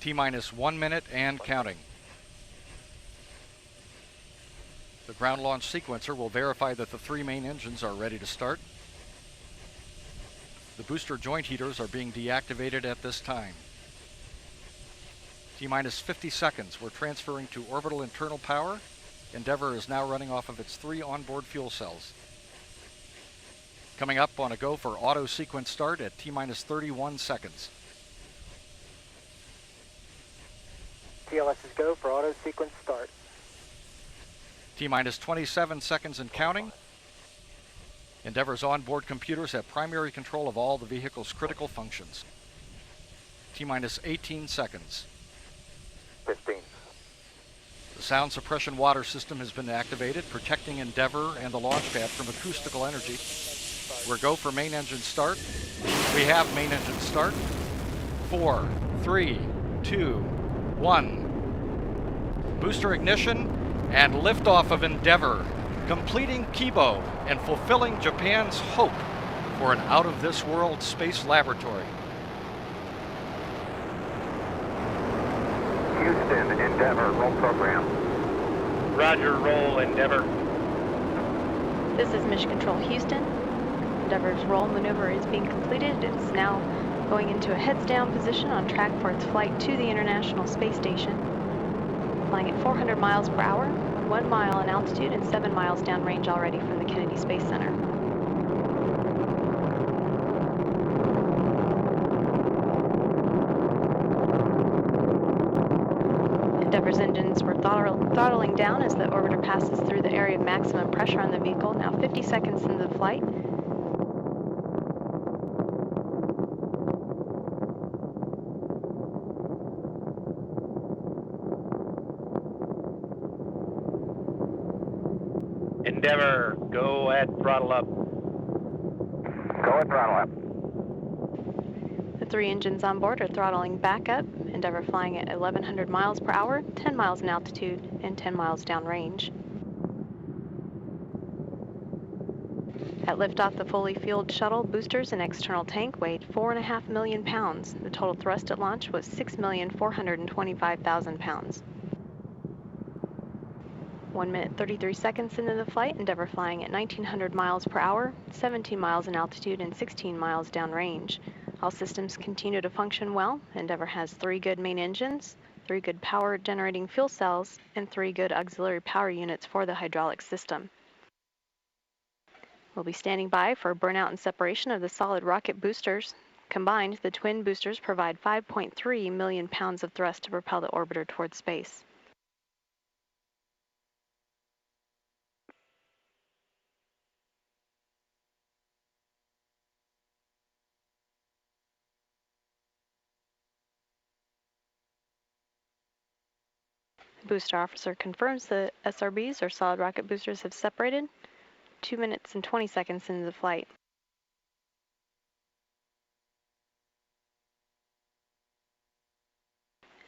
T-minus 1 minute and counting. The ground launch sequencer will verify that the 3 main engines are ready to start. The booster joint heaters are being deactivated at this time. T-minus 50 seconds. We're transferring to orbital internal power. Endeavour is now running off of its 3 onboard fuel cells. Coming up on a go for auto sequence start at T-minus 31 seconds. TLS's go for auto sequence start. T-minus 27 seconds and counting. Endeavour's onboard computers have primary control of all the vehicle's critical functions. T-minus 18 seconds. 15. The sound suppression water system has been activated, protecting Endeavour and the launch pad from acoustical energy. We're go for main engine start. We have main engine start. 4, 3, 2, 1. Booster ignition and liftoff of Endeavour, completing Kibo and fulfilling Japan's hope for an out-of-this-world space laboratory. Houston, Endeavour, roll program. Roger, roll, Endeavour. This is Mission Control Houston. Endeavour's roll maneuver is being completed. It's now going into a heads-down position on track for its flight to the International Space Station. Flying at 400 miles per hour, 1 mile in altitude and 7 miles downrange already from the Kennedy Space Center. Endeavour's engines were throttling down as the orbiter passes through the area of maximum pressure on the vehicle, now 50 seconds into the flight. Endeavour, go at throttle up. Go at throttle up. The 3 engines on board are throttling back up. Endeavour flying at 1,100 miles per hour, 10 miles in altitude, and 10 miles downrange. At liftoff, the fully fueled shuttle, boosters, and external tank weighed 4.5 million pounds. The total thrust at launch was 6,425,000 pounds. 1 minute 33 seconds into the flight, Endeavour flying at 1,900 miles per hour, 17 miles in altitude, and 16 miles downrange. All systems continue to function well. Endeavour has 3 good main engines, 3 good power generating fuel cells, and 3 good auxiliary power units for the hydraulic system. We'll be standing by for burnout and separation of the solid rocket boosters. Combined, the twin boosters provide 5.3 million pounds of thrust to propel the orbiter towards space. Booster officer confirms the SRBs, or solid rocket boosters, have separated. 2 minutes and 20 seconds into the flight.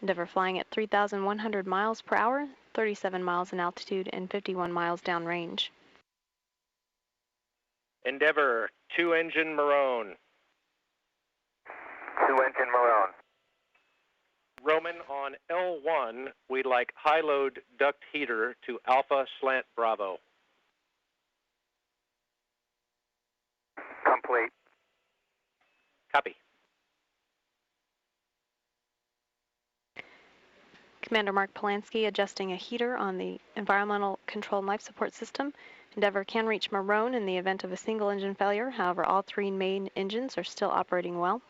Endeavour flying at 3,100 miles per hour, 37 miles in altitude, and 51 miles downrange. Endeavour, 2-engine Marone. 2-engine Marone. Roman, on L1, we'd like high-load duct heater to Alpha Slant Bravo. Complete. Copy. Commander Mark Polanski adjusting a heater on the environmental control and life support system. Endeavour can reach Marone in the event of a single engine failure. However, all 3 main engines are still operating well.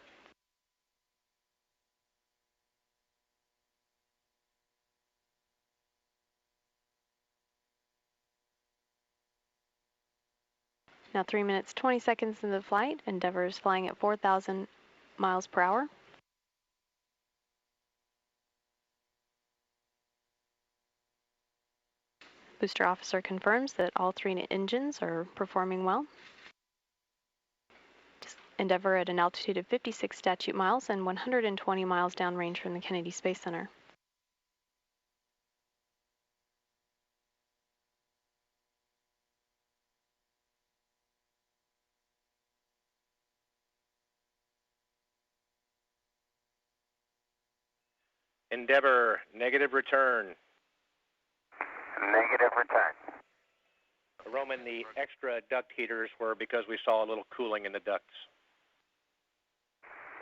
Now 3 minutes, 20 seconds into the flight. Endeavour is flying at 4,000 miles per hour. Booster officer confirms that all 3 engines are performing well. Endeavour at an altitude of 56 statute miles and 120 miles downrange from the Kennedy Space Center. Endeavour, negative return. Negative return. Roman, the extra duct heaters were because we saw a little cooling in the ducts.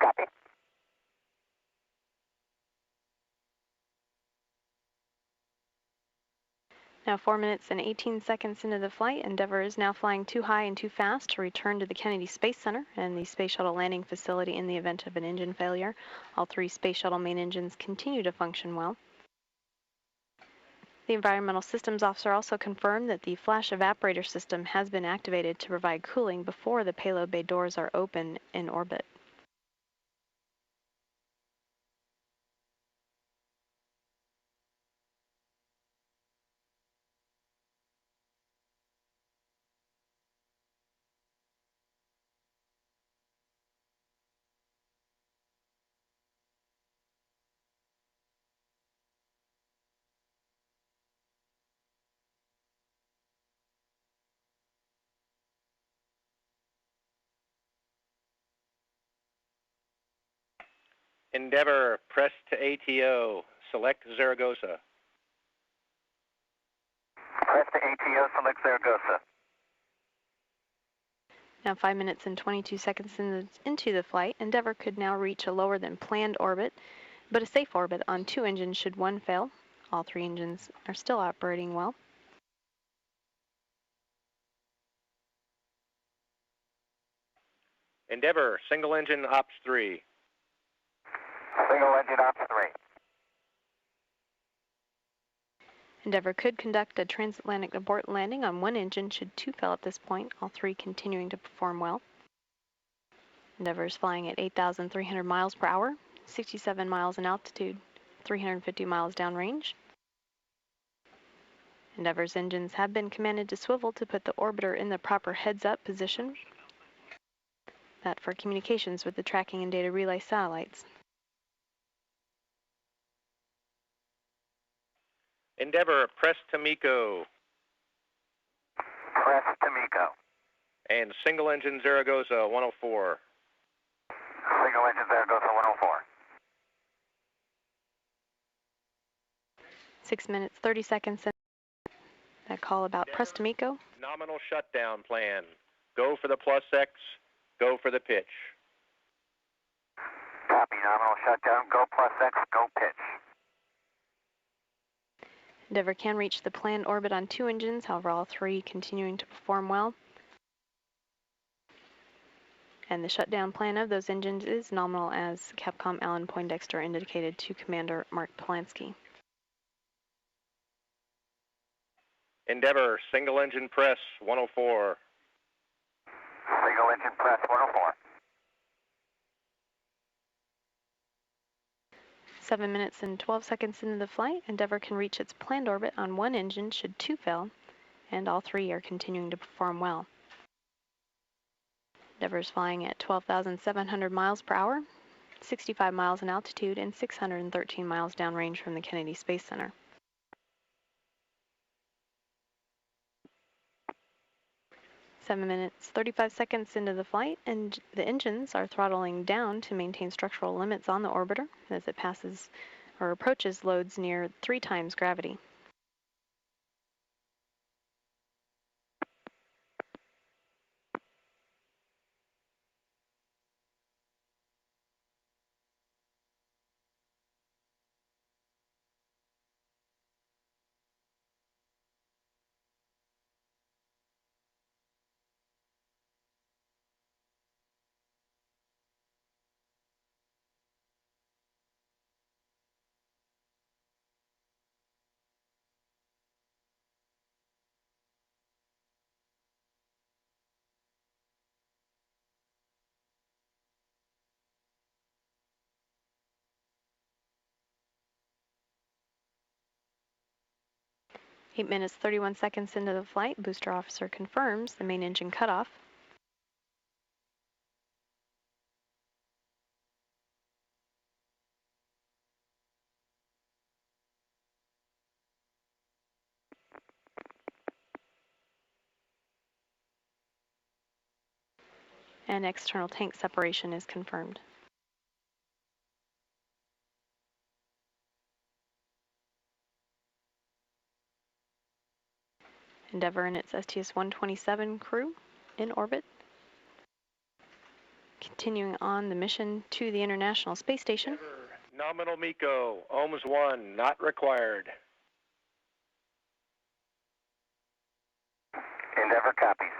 Copy. Now 4 minutes and 18 seconds into the flight, Endeavour is now flying too high and too fast to return to the Kennedy Space Center and the Space Shuttle landing facility in the event of an engine failure. All 3 Space Shuttle main engines continue to function well. The Environmental Systems Officer also confirmed that the flash evaporator system has been activated to provide cooling before the payload bay doors are open in orbit. Endeavour, press to ATO. Select Zaragoza. Press to ATO, select Zaragoza. Now 5 minutes and 22 seconds into the flight, Endeavour could now reach a lower than planned orbit, but a safe orbit on 2 engines should one fail. All 3 engines are still operating well. Endeavour, single engine ops 3. Single engine ops 3. Endeavour could conduct a transatlantic abort landing on 1 engine should 2 fail at this point, all 3 continuing to perform well. Endeavour is flying at 8,300 miles per hour, 67 miles in altitude, 350 miles downrange. Endeavour's engines have been commanded to swivel to put the orbiter in the proper heads-up position. That for communications with the tracking and data relay satellites. Endeavour, press to MECO. Press to MECO. And single engine Zaragoza 104. Single engine Zaragoza 104. 6 minutes, 30 seconds in that call about press to MECO. Nominal shutdown plan. Go for the plus X, go for the pitch. Copy, nominal shutdown, go plus X, go pitch. Endeavour can reach the planned orbit on 2 engines, however all 3 continuing to perform well. And the shutdown plan of those engines is nominal, as Capcom Alan Poindexter indicated to Commander Mark Polanski. Endeavour, single engine press 104. Single engine press 104. 7 minutes and 12 seconds into the flight, Endeavour can reach its planned orbit on 1 engine should 2 fail, and all 3 are continuing to perform well. Endeavour is flying at 12,700 miles per hour, 65 miles in altitude, and 613 miles downrange from the Kennedy Space Center. 7 minutes, 35 seconds into the flight, and the engines are throttling down to maintain structural limits on the orbiter as it passes or approaches loads near 3 times gravity. Eight minutes, 31 seconds into the flight, booster officer confirms the main engine cutoff. And external tank separation is confirmed. Endeavour and its STS-127 crew in orbit. Continuing on the mission to the International Space Station. Endeavour, nominal MECO, OHMS 1, not required. Endeavour copies.